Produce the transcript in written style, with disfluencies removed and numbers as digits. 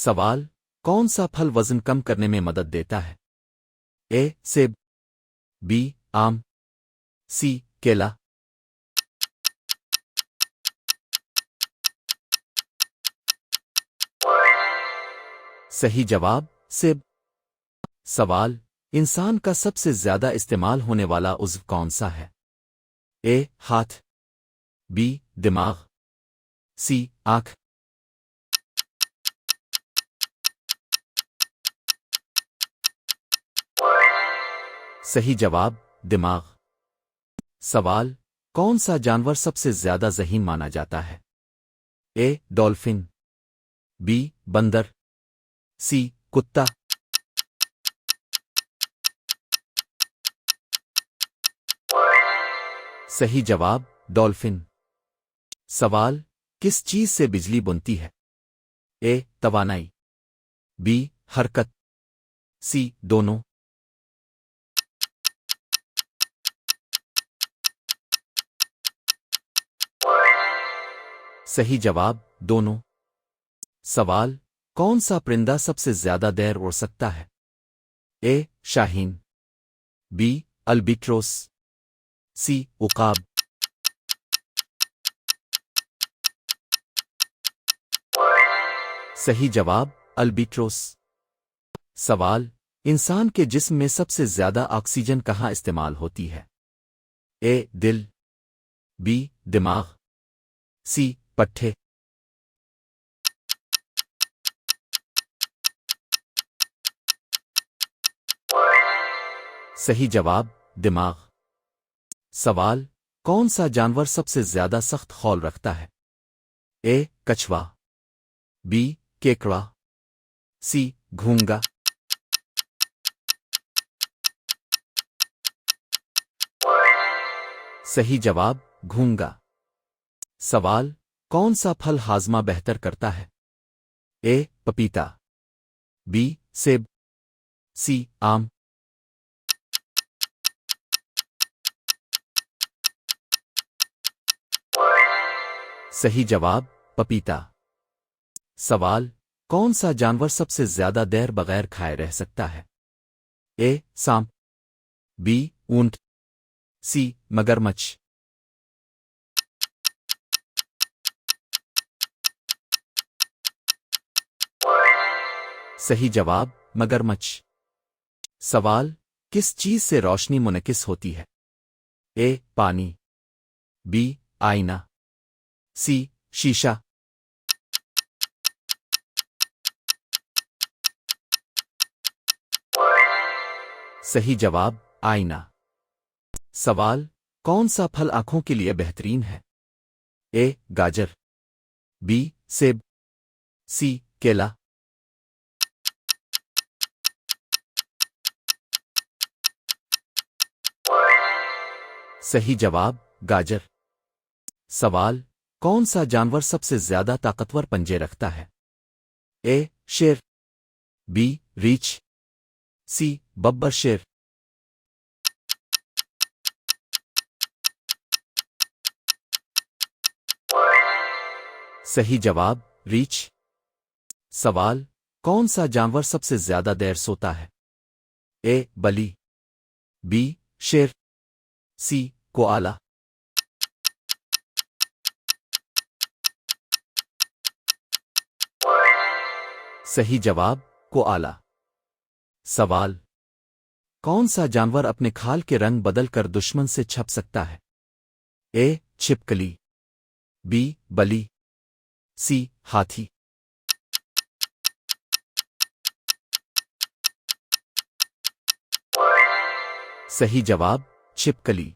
सवाल, कौन सा फल वजन कम करने में मदद देता है? ए. सेब, बी. आम, सी. केला। सही जवाब सेब। सवाल, इंसान का सबसे ज्यादा इस्तेमाल होने वाला उज़्व कौन सा है? ए. हाथ, बी. दिमाग, सी. आंख। सही जवाब दिमाग। सवाल, कौन सा जानवर सबसे ज्यादा ज़हीन माना जाता है? ए. Dolphin, B. बंदर, सी. कुत्ता। सही जवाब डॉल्फिन। सवाल, किस चीज से बिजली बनती है? ए. तवानाई, बी. हरकत, सी. दोनों। सही जवाब दोनों। सवाल, कौन सा परिंदा सबसे ज्यादा देर उड़ सकता है? ए. शाहीन, बी. अल्बिट्रोस, सी. उकाब। सही जवाब अल्बिट्रोस। सवाल, इंसान के जिस्म में सबसे ज्यादा ऑक्सीजन कहाँ इस्तेमाल होती है? ए. दिल, बी. दिमाग, सी. पट्ठे। सही जवाब दिमाग। सवाल, कौन सा जानवर सबसे ज्यादा सख्त खौल रखता है? ए. कछुआ, बी. केकड़ा, सी. घूंगा। सही जवाब घूंगा। सवाल, कौन सा फल हाजमा बेहतर करता है? ए. पपीता, बी. सेब, सी. आम। सही जवाब पपीता। सवाल, कौन सा जानवर सबसे ज्यादा देर बगैर खाए रह सकता है? ए. सांप, बी. ऊंट, सी. मगरमच्छ। सही जवाब मगरमच्छ। सवाल, किस चीज से रोशनी मुनकिस होती है? ए. पानी, बी. आईना, सी. शीशा। सही जवाब आईना। सवाल, कौन सा फल आंखों के लिए बेहतरीन है? ए. गाजर, बी. सेब, सी. केला। सही जवाब गाजर। सवाल, कौन सा जानवर सबसे ज्यादा ताकतवर पंजे रखता है? ए. शेर, बी. रीछ, सी. बब्बर शेर। सही जवाब रीछ। सवाल, कौन सा जानवर सबसे ज्यादा देर सोता है? ए. बली, बी. शेर, सी. कोआला। सही जवाब कोआला। सवाल, कौन सा जानवर अपने खाल के रंग बदलकर दुश्मन से छप सकता है? ए. छिपकली, बी. बली, सी. हाथी। सही जवाब छिपकली।